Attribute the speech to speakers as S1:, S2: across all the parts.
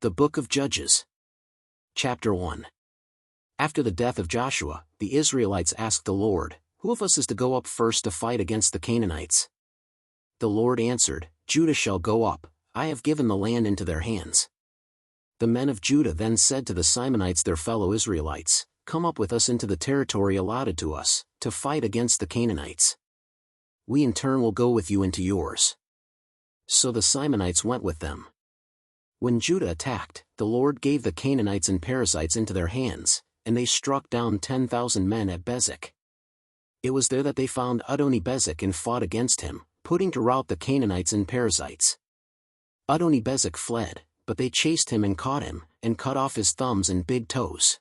S1: The Book of Judges. Chapter 1. After the death of Joshua, the Israelites asked the Lord, "Who of us is to go up first to fight against the Canaanites?" The Lord answered, "Judah shall go up, I have given the land into their hands." The men of Judah then said to the Simonites their fellow Israelites, "Come up with us into the territory allotted to us, to fight against the Canaanites. We in turn will go with you into yours." So the Simonites went with them. When Judah attacked, the Lord gave the Canaanites and Perizzites into their hands, and they struck down 10,000 men at Bezek. It was there that they found Adoni-Bezek and fought against him, putting to rout the Canaanites and Perizzites. Adoni-Bezek fled, but they chased him and caught him, and cut off his thumbs and big toes.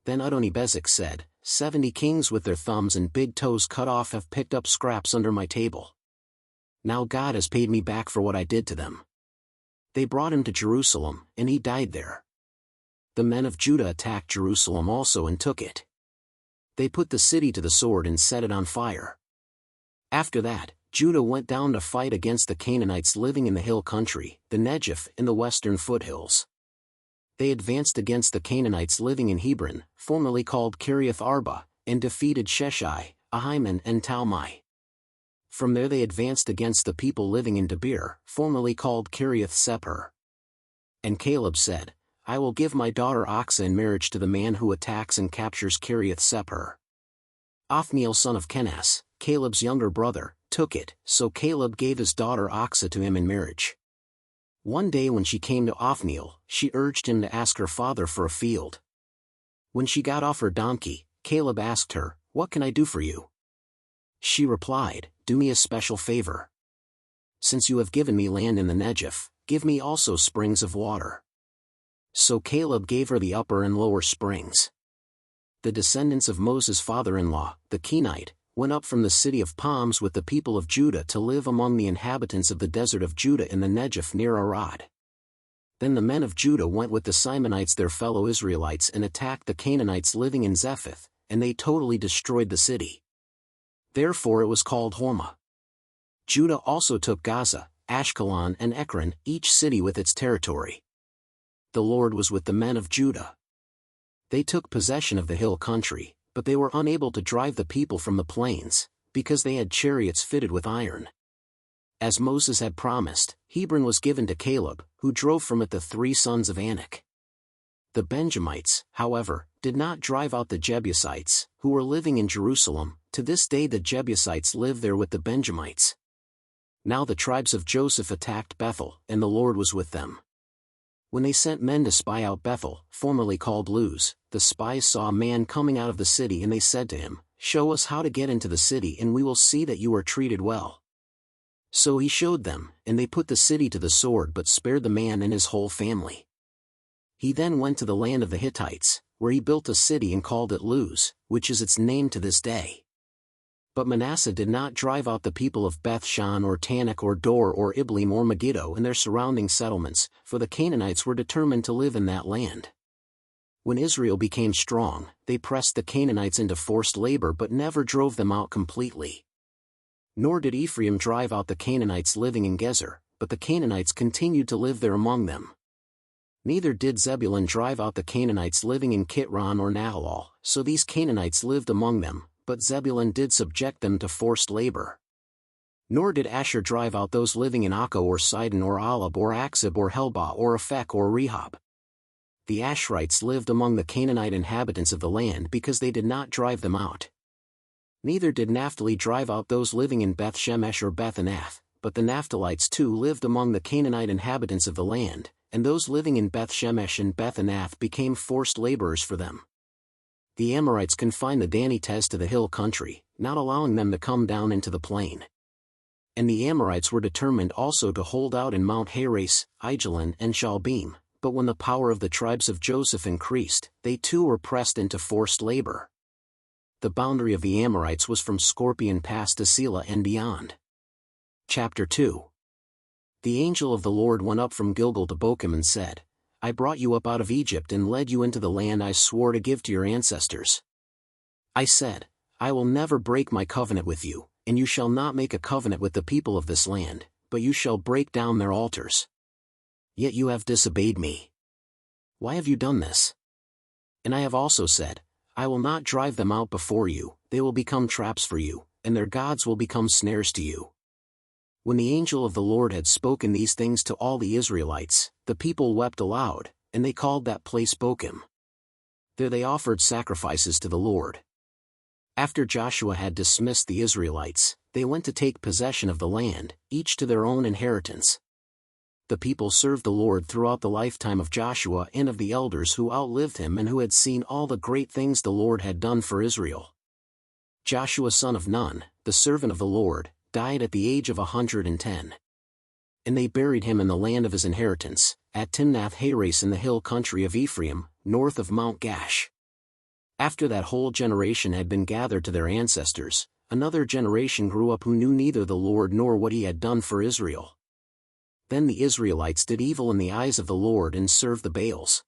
S1: Then Adoni-Bezek said, 70 kings with their thumbs and big toes cut off have picked up scraps under my table. Now God has paid me back for what I did to them. They brought him to Jerusalem, and he died there. The men of Judah attacked Jerusalem also and took it. They put the city to the sword and set it on fire. After that, Judah went down to fight against the Canaanites living in the hill country, the Negev in the western foothills. They advanced against the Canaanites living in Hebron, formerly called Kiriath Arba, and defeated Sheshai, Ahiman and Talmai. From there they advanced against the people living in Debir, formerly called Kiriath Sepher. And Caleb said, "I will give my daughter Achsah in marriage to the man who attacks and captures Kiriath Sepher." Othniel son of Kenaz, Caleb's younger brother, took it, so Caleb gave his daughter Achsah to him in marriage. One day when she came to Othniel, she urged him to ask her father for a field. When she got off her donkey, Caleb asked her, "What can I do for you?" She replied, "Do me a special favor. Since you have given me land in the Negev, give me also springs of water." So Caleb gave her the upper and lower springs. The descendants of Moses' father-in-law, the Kenite, went up from the city of palms with the people of Judah to live among the inhabitants of the desert of Judah in the Negev near Arad. Then the men of Judah went with the Simonites their fellow Israelites and attacked the Canaanites living in Zephath, and they totally destroyed the city. Therefore it was called Hormah. Judah also took Gaza, Ashkelon and Ekron, each city with its territory. The Lord was with the men of Judah. They took possession of the hill country, but they were unable to drive the people from the plains, because they had chariots fitted with iron. As Moses had promised, Hebron was given to Caleb, who drove from it the 3 sons of Anak. The Benjamites, however, did not drive out the Jebusites, who were living in Jerusalem. To this day the Jebusites live there with the Benjamites. Now the tribes of Joseph attacked Bethel, and the Lord was with them. When they sent men to spy out Bethel, formerly called Luz, the spies saw a man coming out of the city and they said to him, "Show us how to get into the city and we will see that you are treated well." So he showed them, and they put the city to the sword but spared the man and his whole family. He then went to the land of the Hittites, where he built a city and called it Luz, which is its name to this day. But Manasseh did not drive out the people of Beth-shan or Tanakh or Dor or Iblim or Megiddo and their surrounding settlements, for the Canaanites were determined to live in that land. When Israel became strong, they pressed the Canaanites into forced labor but never drove them out completely. Nor did Ephraim drive out the Canaanites living in Gezer, but the Canaanites continued to live there among them. Neither did Zebulun drive out the Canaanites living in Kitron or Nahalal, so these Canaanites lived among them, but Zebulun did subject them to forced labor. Nor did Asher drive out those living in Akko or Sidon or Alab or Akzib or Helbah or Aphek or Rehob. The Asherites lived among the Canaanite inhabitants of the land because they did not drive them out. Neither did Naphtali drive out those living in Beth Shemesh or Beth Anath, but the Naphtalites too lived among the Canaanite inhabitants of the land, and those living in Beth Shemesh and Beth Anath became forced laborers for them. The Amorites confined the Danites to the hill country, not allowing them to come down into the plain. And the Amorites were determined also to hold out in Mount Heres, Aijalon and Shaalbim, but when the power of the tribes of Joseph increased, they too were pressed into forced labor. The boundary of the Amorites was from Scorpion Pass to Selah and beyond. Chapter 2. The angel of the Lord went up from Gilgal to Bochim and said, "I brought you up out of Egypt and led you into the land I swore to give to your ancestors. I said, I will never break my covenant with you, and you shall not make a covenant with the people of this land, but you shall break down their altars. Yet you have disobeyed me. Why have you done this? And I have also said, I will not drive them out before you, they will become traps for you, and their gods will become snares to you. When the angel of the Lord had spoken these things to all the Israelites, the people wept aloud, and they called that place Bochim. There they offered sacrifices to the Lord. After Joshua had dismissed the Israelites, they went to take possession of the land, each to their own inheritance. The people served the Lord throughout the lifetime of Joshua and of the elders who outlived him and who had seen all the great things the Lord had done for Israel. Joshua son of Nun, the servant of the Lord, died at the age of 110. And they buried him in the land of his inheritance, at Timnath-Heres in the hill country of Ephraim, north of Mount Gash. After that whole generation had been gathered to their ancestors, another generation grew up who knew neither the Lord nor what he had done for Israel. Then the Israelites did evil in the eyes of the Lord and served the Baals.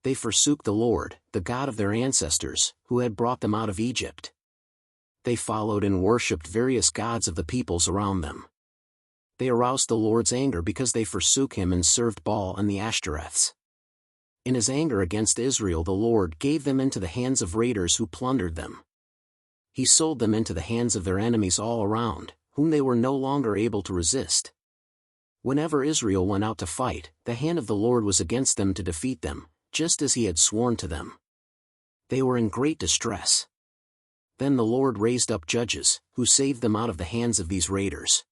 S1: They forsook the Lord, the God of their ancestors, who had brought them out of Egypt. They followed and worshipped various gods of the peoples around them. They aroused the Lord's anger because they forsook him and served Baal and the Ashtoreths. In his anger against Israel the Lord gave them into the hands of raiders who plundered them. He sold them into the hands of their enemies all around, whom they were no longer able to resist. Whenever Israel went out to fight, the hand of the Lord was against them to defeat them, just as he had sworn to them. They were in great distress. Then the Lord raised up judges, who saved them out of the hands of these raiders.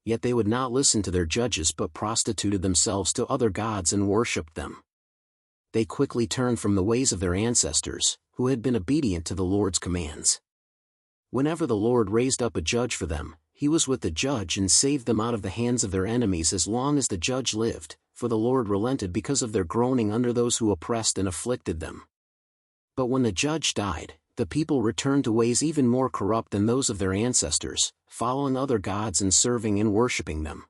S1: Yet they would not listen to their judges but prostituted themselves to other gods and worshipped them. They quickly turned from the ways of their ancestors, who had been obedient to the Lord's commands. Whenever the Lord raised up a judge for them, he was with the judge and saved them out of the hands of their enemies as long as the judge lived, for the Lord relented because of their groaning under those who oppressed and afflicted them. But when the judge died, the people returned to ways even more corrupt than those of their ancestors, following other gods and serving and worshipping them.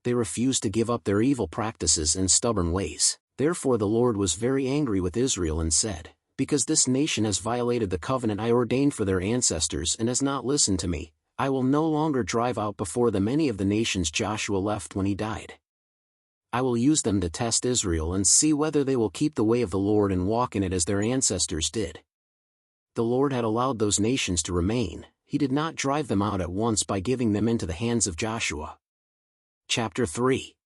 S1: They refused to give up their evil practices and stubborn ways. Therefore the Lord was very angry with Israel and said, Because this nation has violated the covenant I ordained for their ancestors and has not listened to me, I will no longer drive out before them any of the nations Joshua left when he died. I will use them to test Israel and see whether they will keep the way of the Lord and walk in it as their ancestors did. The Lord had allowed those nations to remain, he did not drive them out at once by giving them into the hands of Joshua. Chapter 3.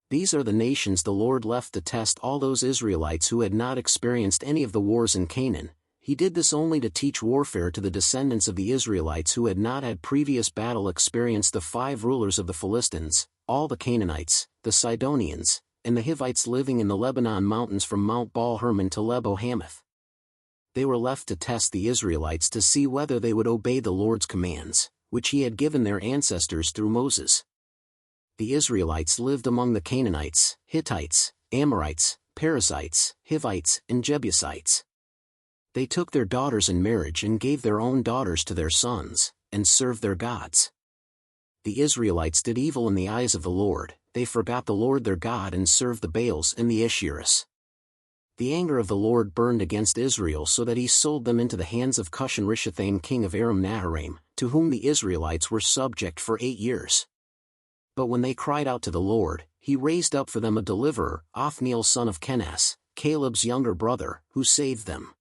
S1: These are the nations the Lord left to test all those Israelites who had not experienced any of the wars in Canaan. He did this only to teach warfare to the descendants of the Israelites who had not had previous battle experience: the 5 rulers of the Philistines, all the Canaanites, the Sidonians, and the Hivites living in the Lebanon mountains from Mount Baal-Hermon to Lebo-Hamath. They were left to test the Israelites to see whether they would obey the Lord's commands, which he had given their ancestors through Moses. The Israelites lived among the Canaanites, Hittites, Amorites, Perizzites, Hivites, and Jebusites. They took their daughters in marriage and gave their own daughters to their sons, and served their gods. The Israelites did evil in the eyes of the Lord, they forgot the Lord their God and served the Baals and the Asherahs. The anger of the Lord burned against Israel so that he sold them into the hands of Cushan-Rishathaim king of Aram-Naharaim, to whom the Israelites were subject for 8 years. But when they cried out to the Lord, he raised up for them a deliverer, Othniel son of Kenaz, Caleb's younger brother, who saved them.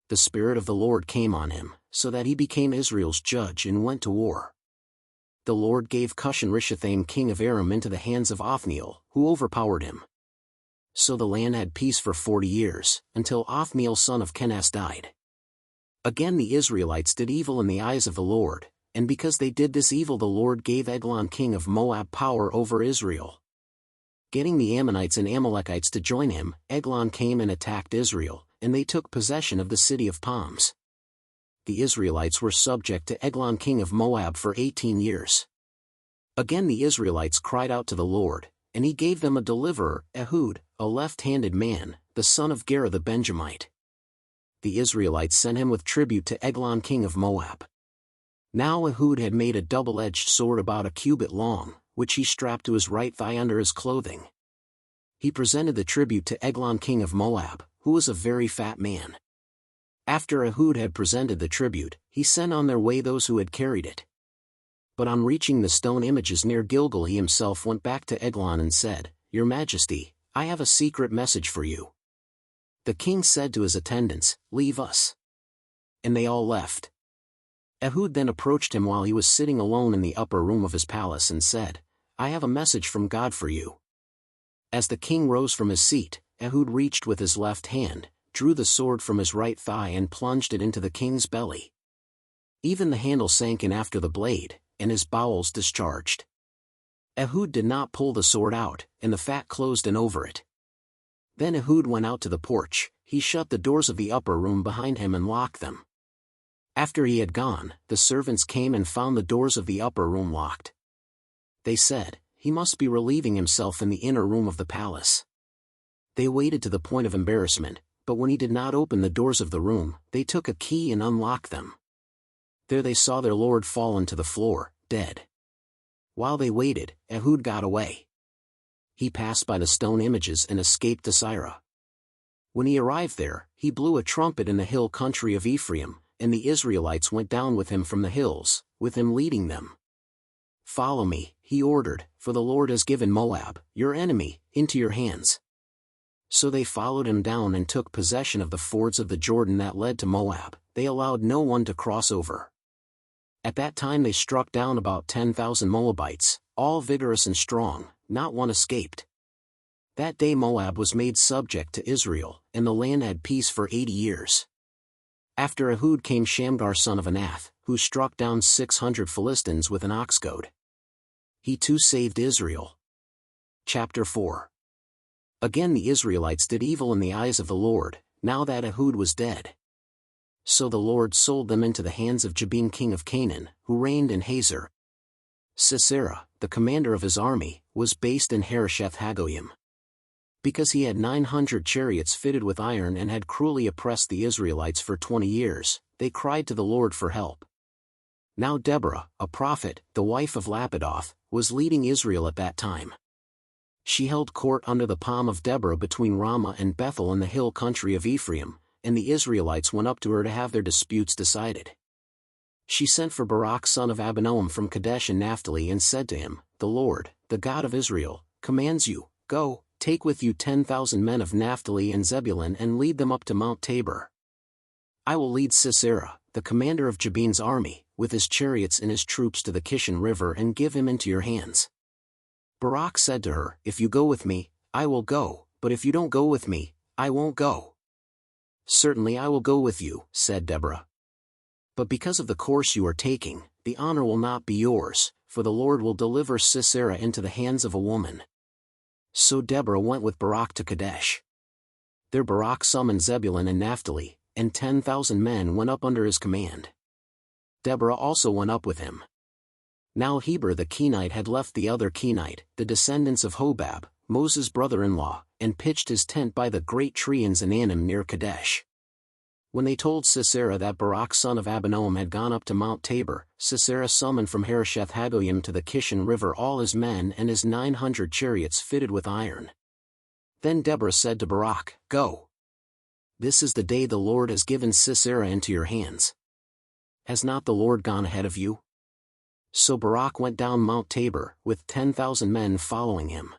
S1: The Spirit of the Lord came on him, so that he became Israel's judge and went to war. The Lord gave Cushan-Rishathaim king of Aram into the hands of Othniel, who overpowered him. So the land had peace for 40 years, until Othniel son of Kenaz died. Again the Israelites did evil in the eyes of the Lord, and because they did this evil the Lord gave Eglon king of Moab power over Israel. Getting the Ammonites and Amalekites to join him, Eglon came and attacked Israel, and they took possession of the city of palms. The Israelites were subject to Eglon king of Moab for 18 years. Again the Israelites cried out to the Lord, and he gave them a deliverer, Ehud, a left-handed man, the son of Gera the Benjamite. The Israelites sent him with tribute to Eglon king of Moab. Now Ehud had made a double-edged sword about a cubit long, which he strapped to his right thigh under his clothing. He presented the tribute to Eglon king of Moab, who was a very fat man. After Ehud had presented the tribute, he sent on their way those who had carried it. But on reaching the stone images near Gilgal he himself went back to Eglon and said, "Your Majesty, I have a secret message for you." The king said to his attendants, "Leave us." And they all left. Ehud then approached him while he was sitting alone in the upper room of his palace and said, "I have a message from God for you." As the king rose from his seat, Ehud reached with his left hand, drew the sword from his right thigh and plunged it into the king's belly. Even the handle sank in after the blade, and his bowels discharged. Ehud did not pull the sword out, and the fat closed in over it. Then Ehud went out to the porch, he shut the doors of the upper room behind him and locked them. After he had gone, the servants came and found the doors of the upper room locked. They said, "He must be relieving himself in the inner room of the palace." They waited to the point of embarrassment, but when he did not open the doors of the room, they took a key and unlocked them. There they saw their lord fallen to the floor, dead. While they waited, Ehud got away. He passed by the stone images and escaped to Sirah. When he arrived there, he blew a trumpet in the hill country of Ephraim, and the Israelites went down with him from the hills, with him leading them. "Follow me," he ordered, "for the Lord has given Moab, your enemy, into your hands." So they followed him down and took possession of the fords of the Jordan that led to Moab. They allowed no one to cross over. At that time they struck down about 10,000 Moabites, all vigorous and strong, not one escaped. That day Moab was made subject to Israel, and the land had peace for 80 years. After Ehud came Shamgar son of Anath, who struck down 600 Philistines with an ox goad. He too saved Israel. Chapter 4. Again the Israelites did evil in the eyes of the Lord, now that Ehud was dead. So the Lord sold them into the hands of Jabin king of Canaan, who reigned in Hazor. Sisera, the commander of his army, was based in Harosheth Hagoyim. Because he had 900 chariots fitted with iron and had cruelly oppressed the Israelites for 20 years, they cried to the Lord for help. Now Deborah, a prophet, the wife of Lapidoth, was leading Israel at that time. She held court under the palm of Deborah between Ramah and Bethel in the hill country of Ephraim, and the Israelites went up to her to have their disputes decided. She sent for Barak son of Abinoam from Kadesh in Naphtali and said to him, "The Lord, the God of Israel, commands you, go, take with you 10,000 men of Naphtali and Zebulun and lead them up to Mount Tabor. I will lead Sisera, the commander of Jabin's army, with his chariots and his troops to the Kishon River and give him into your hands." Barak said to her, "If you go with me, I will go, but if you don't go with me, I won't go." "Certainly I will go with you," said Deborah. "But because of the course you are taking, the honor will not be yours, for the Lord will deliver Sisera into the hands of a woman." So Deborah went with Barak to Kadesh. There Barak summoned Zebulun and Naphtali, and 10,000 men went up under his command. Deborah also went up with him. Now Heber the Kenite had left the other Kenite, the descendants of Hobab, Moses' brother-in-law, and pitched his tent by the great tree in Zananim near Kadesh. When they told Sisera that Barak son of Abinoam had gone up to Mount Tabor, Sisera summoned from Harosheth Hagoyim to the Kishon River all his men and his 900 chariots fitted with iron. Then Deborah said to Barak, "Go. This is the day the Lord has given Sisera into your hands. Has not the Lord gone ahead of you?" So Barak went down Mount Tabor, with 10,000 men following him.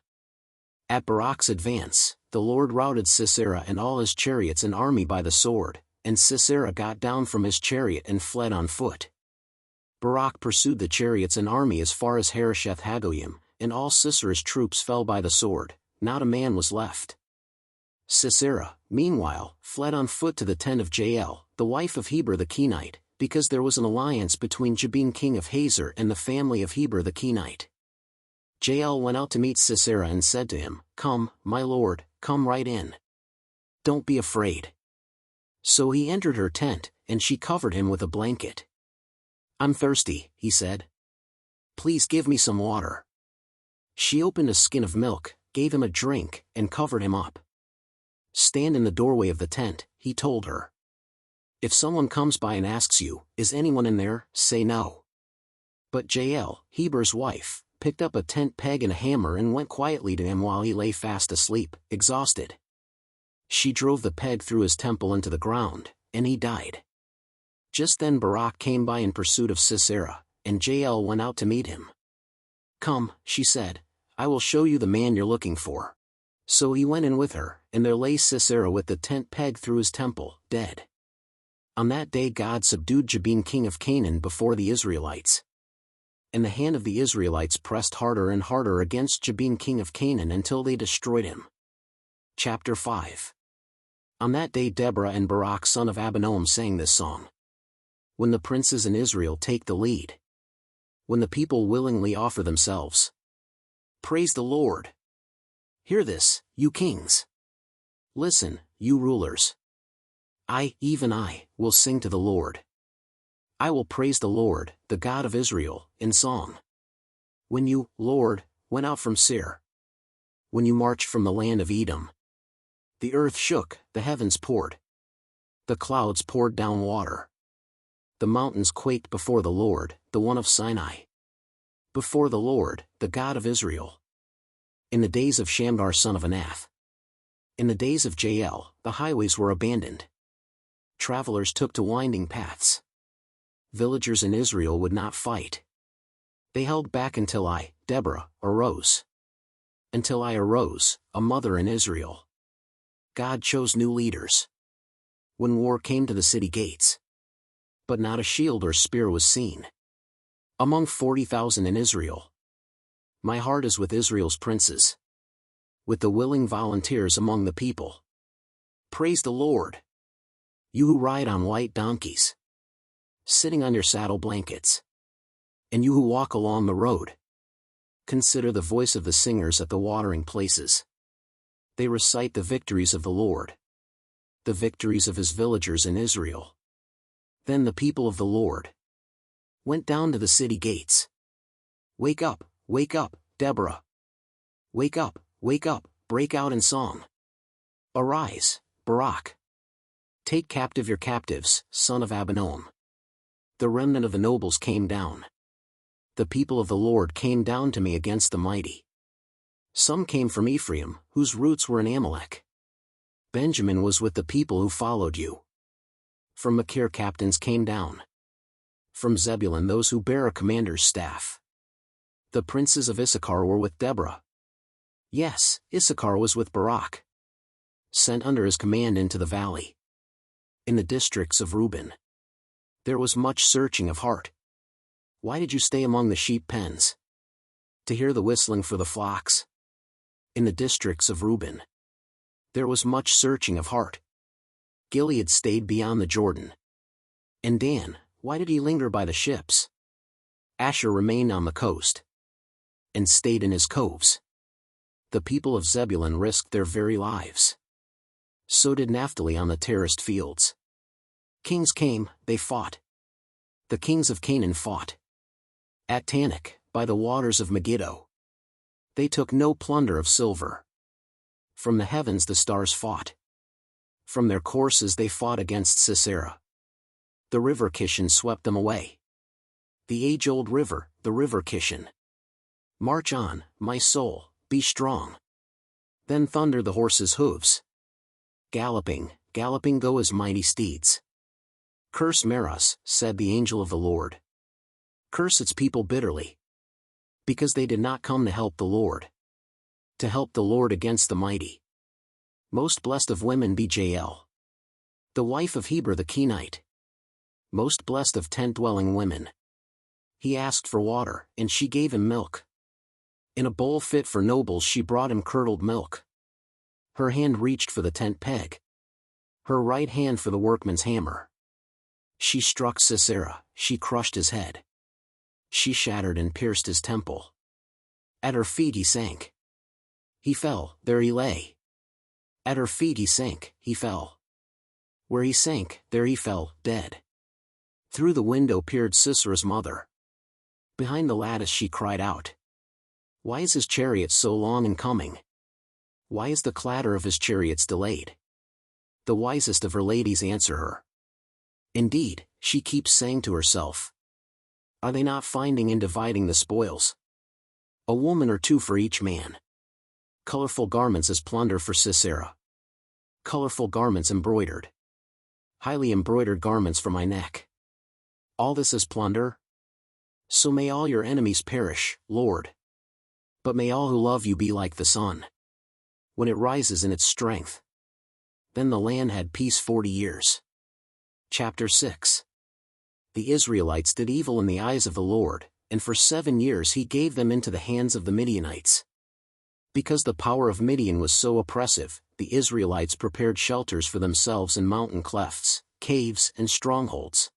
S1: At Barak's advance, the Lord routed Sisera and all his chariots and army by the sword, and Sisera got down from his chariot and fled on foot. Barak pursued the chariots and army as far as Harosheth Hagoyim, and all Sisera's troops fell by the sword, not a man was left. Sisera, meanwhile, fled on foot to the tent of Jael, the wife of Heber the Kenite, because there was an alliance between Jabin king of Hazor and the family of Heber the Kenite. Jael went out to meet Sisera and said to him, "Come, my lord, come right in. Don't be afraid." So he entered her tent, and she covered him with a blanket. "I'm thirsty," he said. "Please give me some water." She opened a skin of milk, gave him a drink, and covered him up. "Stand in the doorway of the tent," he told her. "If someone comes by and asks you, 'Is anyone in there?' say no." But Jael, Heber's wife, picked up a tent peg and a hammer and went quietly to him while he lay fast asleep, exhausted. She drove the peg through his temple into the ground, and he died. Just then Barak came by in pursuit of Sisera, and Jael went out to meet him. "Come," she said, "I will show you the man you're looking for." So he went in with her, and there lay Sisera with the tent peg through his temple, dead. On that day God subdued Jabin king of Canaan before the Israelites. And the hand of the Israelites pressed harder and harder against Jabin king of Canaan until they destroyed him. Chapter 5. On that day Deborah and Barak son of Abinoam sang this song. When the princes in Israel take the lead. When the people willingly offer themselves. Praise the Lord. Hear this, you kings. Listen, you rulers. I, even I, will sing to the Lord. I will praise the Lord, the God of Israel, in song. When you, Lord, went out from Seir. When you marched from the land of Edom. The earth shook, the heavens poured. The clouds poured down water. The mountains quaked before the Lord, the one of Sinai. Before the Lord, the God of Israel. In the days of Shamgar son of Anath. In the days of Jael, the highways were abandoned. Travelers took to winding paths. Villagers in Israel would not fight. They held back until I, Deborah, arose. Until I arose, a mother in Israel. God chose new leaders. When war came to the city gates. But not a shield or spear was seen. Among 40,000 in Israel. My heart is with Israel's princes. With the willing volunteers among the people. Praise the Lord. You who ride on white donkeys. Sitting on your saddle blankets. And you who walk along the road. Consider the voice of the singers at the watering places. They recite the victories of the Lord. The victories of his villagers in Israel. Then the people of the Lord went down to the city gates. Wake up, Deborah. Wake up, break out in song. Arise, Barak. Take captive your captives, son of Abinoam. The remnant of the nobles came down. The people of the Lord came down to me against the mighty. Some came from Ephraim, whose roots were in Amalek. Benjamin was with the people who followed you. From Machir captains came down. From Zebulun those who bear a commander's staff. The princes of Issachar were with Deborah. Yes, Issachar was with Barak. Sent under his command into the valley. In the districts of Reuben. There was much searching of heart. Why did you stay among the sheep pens? To hear the whistling for the flocks. In the districts of Reuben. There was much searching of heart. Gilead stayed beyond the Jordan. And Dan, why did he linger by the ships? Asher remained on the coast. And stayed in his coves. The people of Zebulun risked their very lives. So did Naphtali on the terraced fields. Kings came, they fought. The kings of Canaan fought. At Tanakh, by the waters of Megiddo. They took no plunder of silver. From the heavens the stars fought. From their courses they fought against Sisera. The river Kishon swept them away. The age-old river, the river Kishon. March on, my soul, be strong. Then thunder the horses' hooves. Galloping, galloping go as mighty steeds. Curse Meros, said the angel of the Lord. Curse its people bitterly. Because they did not come to help the Lord. To help the Lord against the mighty. Most blessed of women be Jael. The wife of Heber the Kenite. Most blessed of tent-dwelling women. He asked for water, and she gave him milk. In a bowl fit for nobles she brought him curdled milk. Her hand reached for the tent peg. Her right hand for the workman's hammer. She struck Sisera, she crushed his head. She shattered and pierced his temple. At her feet he sank. He fell, there he lay. At her feet he sank, he fell. Where he sank, there he fell, dead. Through the window peered Sisera's mother. Behind the lattice she cried out. Why is his chariot so long in coming? Why is the clatter of his chariots delayed? The wisest of her ladies answer her. Indeed, she keeps saying to herself. Are they not finding and dividing the spoils? A woman or two for each man. Colorful garments as plunder for Sisera. Colorful garments embroidered. Highly embroidered garments for my neck. All this is plunder? So may all your enemies perish, Lord. But may all who love you be like the sun, when it rises in its strength. Then the land had peace 40 years. Chapter 6. The Israelites did evil in the eyes of the Lord, and for 7 years he gave them into the hands of the Midianites. Because the power of Midian was so oppressive, the Israelites prepared shelters for themselves in mountain clefts, caves and strongholds.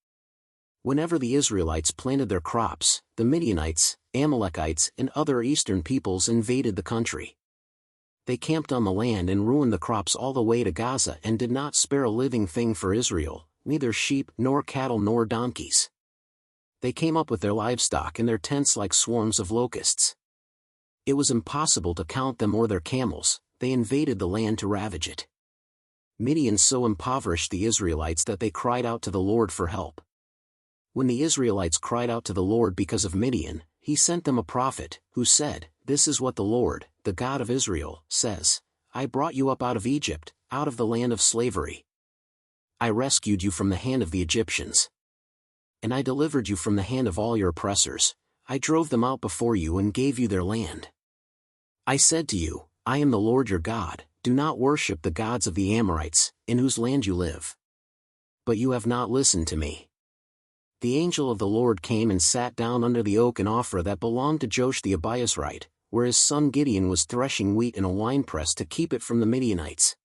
S1: Whenever the Israelites planted their crops, the Midianites, Amalekites and other eastern peoples invaded the country. They camped on the land and ruined the crops all the way to Gaza and did not spare a living thing for Israel, neither sheep nor cattle nor donkeys. They came up with their livestock in their tents like swarms of locusts. It was impossible to count them or their camels. They invaded the land to ravage it. Midian so impoverished the Israelites that they cried out to the Lord for help. When the Israelites cried out to the Lord because of Midian, he sent them a prophet, who said, "This is what the Lord, the God of Israel, says, I brought you up out of Egypt, out of the land of slavery. I rescued you from the hand of the Egyptians. And I delivered you from the hand of all your oppressors. I drove them out before you and gave you their land. I said to you, I am the Lord your God, do not worship the gods of the Amorites, in whose land you live. But you have not listened to me." The angel of the Lord came and sat down under the oak in Ophrah that belonged to Joash the Abiezrite, where his son Gideon was threshing wheat in a winepress to keep it from the Midianites.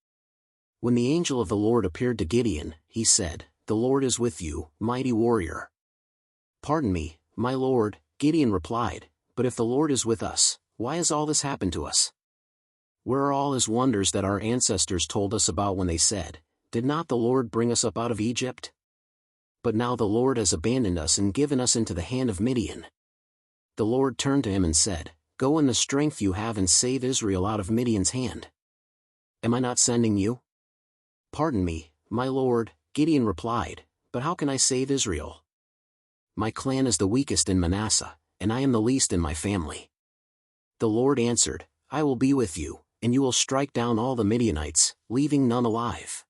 S1: When the angel of the Lord appeared to Gideon, he said, "The Lord is with you, mighty warrior." "Pardon me, my lord," Gideon replied, "but if the Lord is with us, why has all this happened to us? Where are all his wonders that our ancestors told us about when they said, 'Did not the Lord bring us up out of Egypt?' But now the Lord has abandoned us and given us into the hand of Midian." The Lord turned to him and said, "Go in the strength you have and save Israel out of Midian's hand. Am I not sending you?" "Pardon me, my lord," Gideon replied, "but how can I save Israel? My clan is the weakest in Manasseh, and I am the least in my family." The Lord answered, "I will be with you, and you will strike down all the Midianites, leaving none alive."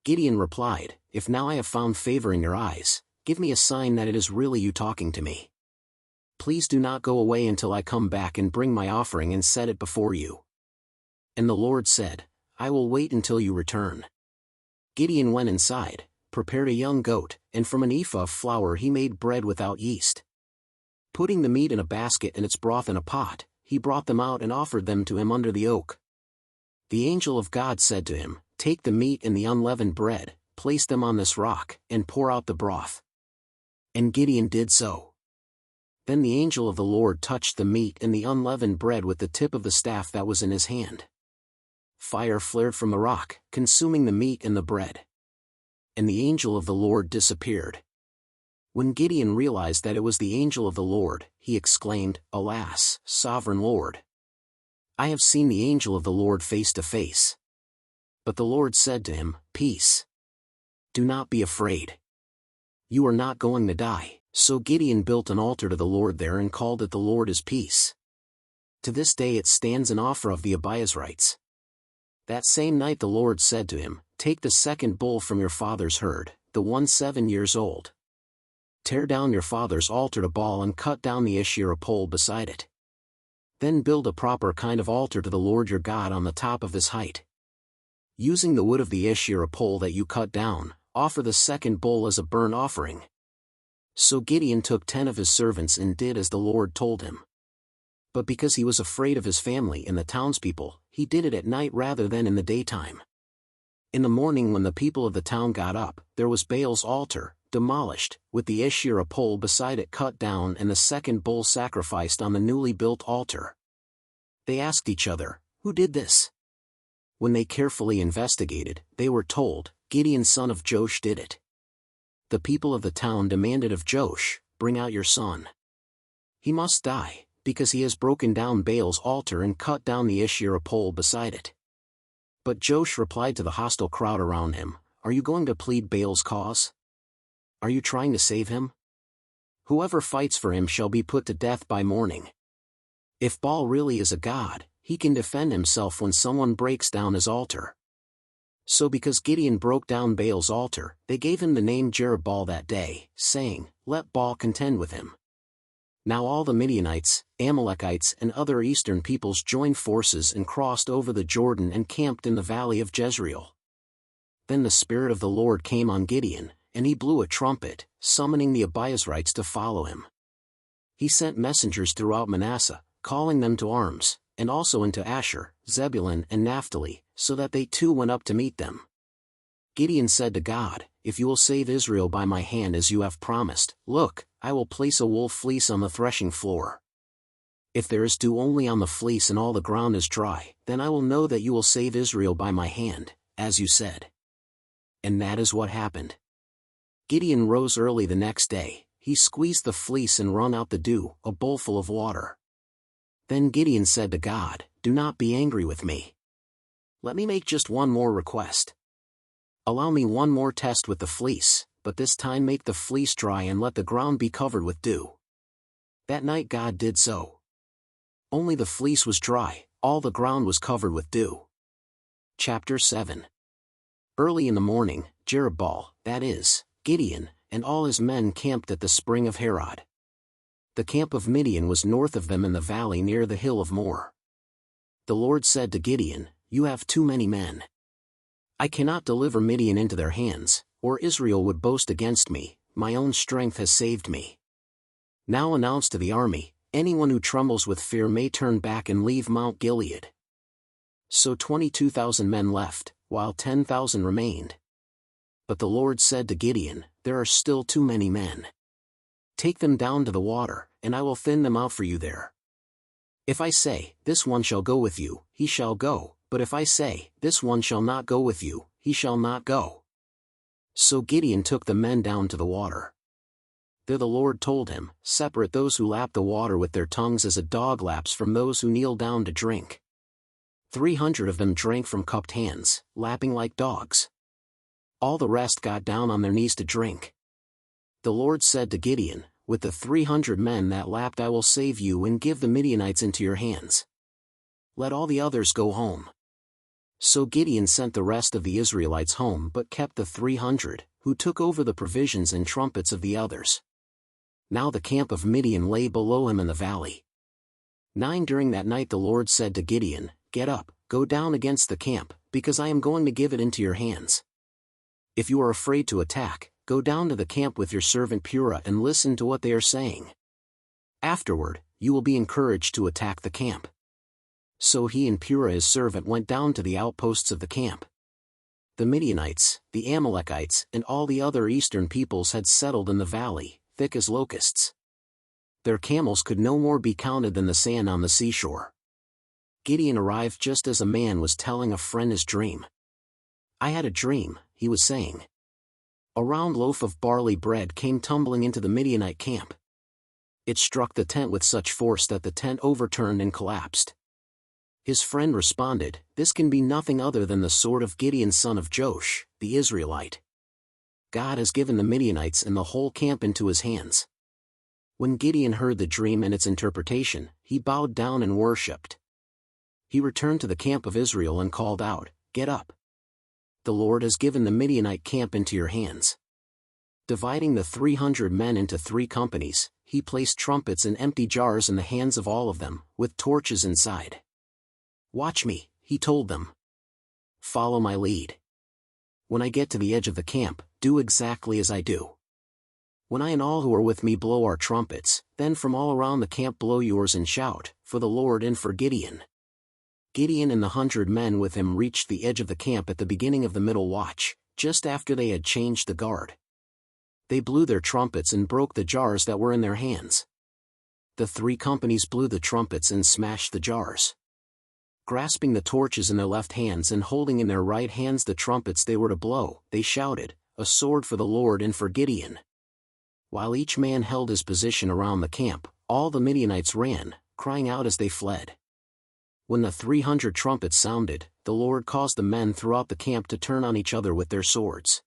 S1: Gideon replied, "If now I have found favor in your eyes, give me a sign that it is really you talking to me. Please do not go away until I come back and bring my offering and set it before you." And the Lord said, "I will wait until you return." Gideon went inside, prepared a young goat, and from an ephah of flour he made bread without yeast. Putting the meat in a basket and its broth in a pot, he brought them out and offered them to him under the oak. The angel of God said to him, "Take the meat and the unleavened bread, place them on this rock, and pour out the broth." And Gideon did so. Then the angel of the Lord touched the meat and the unleavened bread with the tip of the staff that was in his hand. Fire flared from the rock, consuming the meat and the bread. And the angel of the Lord disappeared. When Gideon realized that it was the angel of the Lord, he exclaimed, "Alas, sovereign Lord! I have seen the angel of the Lord face to face." But the Lord said to him, "Peace. Do not be afraid. You are not going to die." So Gideon built an altar to the Lord there and called it "The Lord is Peace." To this day it stands in Ophrah of the Abiezrites. That same night the Lord said to him, "Take the second bull from your father's herd, the one 7 years old. Tear down your father's altar to Baal and cut down the Asherah pole beside it. Then build a proper kind of altar to the Lord your God on the top of this height. Using the wood of the Asherah pole that you cut down, offer the second bull as a burnt offering." So Gideon took 10 of his servants and did as the Lord told him. But because he was afraid of his family and the townspeople, he did it at night rather than in the daytime. In the morning when the people of the town got up, there was Baal's altar, demolished, with the Asherah pole beside it cut down and the second bull sacrificed on the newly built altar. They asked each other, "Who did this?" When they carefully investigated, they were told, "Gideon son of Joash did it." The people of the town demanded of Joash, "Bring out your son. He must die, because he has broken down Baal's altar and cut down the Asherah pole beside it." But Joash replied to the hostile crowd around him, "Are you going to plead Baal's cause? Are you trying to save him? Whoever fights for him shall be put to death by morning. If Baal really is a god, he can defend himself when someone breaks down his altar." So because Gideon broke down Baal's altar, they gave him the name Jerubbaal that day, saying, "Let Baal contend with him." Now all the Midianites, Amalekites and other eastern peoples joined forces and crossed over the Jordan and camped in the valley of Jezreel. Then the Spirit of the Lord came on Gideon, and he blew a trumpet, summoning the Abiezrites to follow him. He sent messengers throughout Manasseh, calling them to arms, and also into Asher, Zebulun and Naphtali, so that they too went up to meet them. Gideon said to God, "If you will save Israel by my hand as you have promised, look, I will place a wool fleece on the threshing floor. If there is dew only on the fleece and all the ground is dry, then I will know that you will save Israel by my hand, as you said." And that is what happened. Gideon rose early the next day, he squeezed the fleece and wrung out the dew, a bowlful of water. Then Gideon said to God, "Do not be angry with me. Let me make just one more request. Allow me one more test with the fleece, but this time make the fleece dry and let the ground be covered with dew." That night God did so. Only the fleece was dry, all the ground was covered with dew. Chapter 7. Early in the morning, Jerubbaal, that is, Gideon, and all his men camped at the spring of Harod. The camp of Midian was north of them in the valley near the hill of Moreh. The Lord said to Gideon, "You have too many men. I cannot deliver Midian into their hands, or Israel would boast against me, my own strength has saved me. Now announce to the army, anyone who trembles with fear may turn back and leave Mount Gilead." So 22,000 men left, while 10,000 remained. But the Lord said to Gideon, "There are still too many men. Take them down to the water, and I will thin them out for you there. If I say, 'This one shall go with you,' he shall go, but if I say, 'This one shall not go with you,' he shall not go." So Gideon took the men down to the water. There the Lord told him, "Separate those who lap the water with their tongues as a dog laps from those who kneel down to drink." 300 of them drank from cupped hands, lapping like dogs. All the rest got down on their knees to drink. The Lord said to Gideon, "With the 300 men that lapped I will save you and give the Midianites into your hands. Let all the others go home." So Gideon sent the rest of the Israelites home but kept the 300, who took over the provisions and trumpets of the others. Now the camp of Midian lay below him in the valley. 9 During that night the Lord said to Gideon, "Get up, go down against the camp, because I am going to give it into your hands. If you are afraid to attack, go down to the camp with your servant Purah and listen to what they are saying. Afterward, you will be encouraged to attack the camp." So he and Purah his servant went down to the outposts of the camp. The Midianites, the Amalekites and all the other eastern peoples had settled in the valley, thick as locusts. Their camels could no more be counted than the sand on the seashore. Gideon arrived just as a man was telling a friend his dream. "I had a dream," he was saying. "A round loaf of barley bread came tumbling into the Midianite camp. It struck the tent with such force that the tent overturned and collapsed." His friend responded, "This can be nothing other than the sword of Gideon son of Joash, the Israelite. God has given the Midianites and the whole camp into his hands." When Gideon heard the dream and its interpretation, he bowed down and worshipped. He returned to the camp of Israel and called out, "Get up. The Lord has given the Midianite camp into your hands." Dividing the 300 men into 3 companies, he placed trumpets and empty jars in the hands of all of them, with torches inside. "Watch me," he told them. "Follow my lead. When I get to the edge of the camp, do exactly as I do. When I and all who are with me blow our trumpets, then from all around the camp blow yours and shout, 'For the Lord and for Gideon.'" Gideon and the 100 men with him reached the edge of the camp at the beginning of the middle watch, just after they had changed the guard. They blew their trumpets and broke the jars that were in their hands. The 3 companies blew the trumpets and smashed the jars. Grasping the torches in their left hands and holding in their right hands the trumpets they were to blow, they shouted, "A sword for the Lord and for Gideon." While each man held his position around the camp, all the Midianites ran, crying out as they fled. When the 300 trumpets sounded, the Lord caused the men throughout the camp to turn on each other with their swords.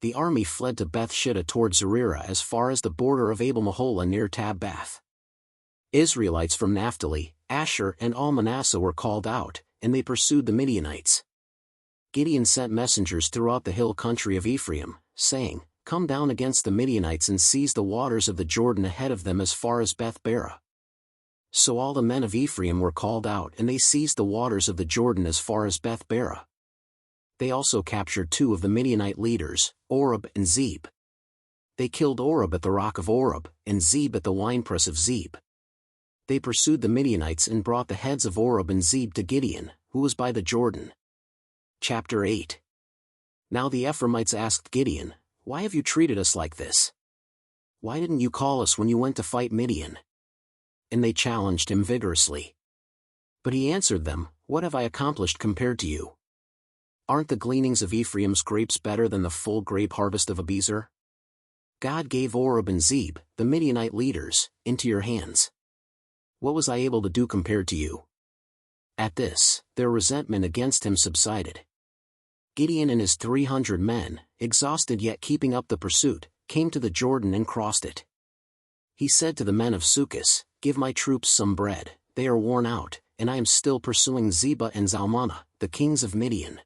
S1: The army fled to Beth Shittah toward Zererah as far as the border of Abel-Meholah near Tabbath. Israelites from Naphtali, Asher and all Manasseh were called out, and they pursued the Midianites. Gideon sent messengers throughout the hill country of Ephraim, saying, Come down against the Midianites and seize the waters of the Jordan ahead of them as far as Beth-barah. So all the men of Ephraim were called out and they seized the waters of the Jordan as far as Beth-barah. They also captured 2 of the Midianite leaders, Oreb and Zeb. They killed Oreb at the rock of Oreb, and Zeb at the winepress of Zeb. They pursued the Midianites and brought the heads of Oreb and Zeb to Gideon, who was by the Jordan. Chapter 8. Now the Ephraimites asked Gideon, "Why have you treated us like this? Why didn't you call us when you went to fight Midian?" And they challenged him vigorously. But he answered them, "What have I accomplished compared to you? Aren't the gleanings of Ephraim's grapes better than the full grape harvest of Abiezer? God gave Oreb and Zeb, the Midianite leaders, into your hands. What was I able to do compared to you?" At this, their resentment against him subsided. Gideon and his 300 men, exhausted yet keeping up the pursuit, came to the Jordan and crossed it. He said to the men of Sukkos, "Give my troops some bread, they are worn out, and I am still pursuing Zebah and Zalmunna, the kings of Midian."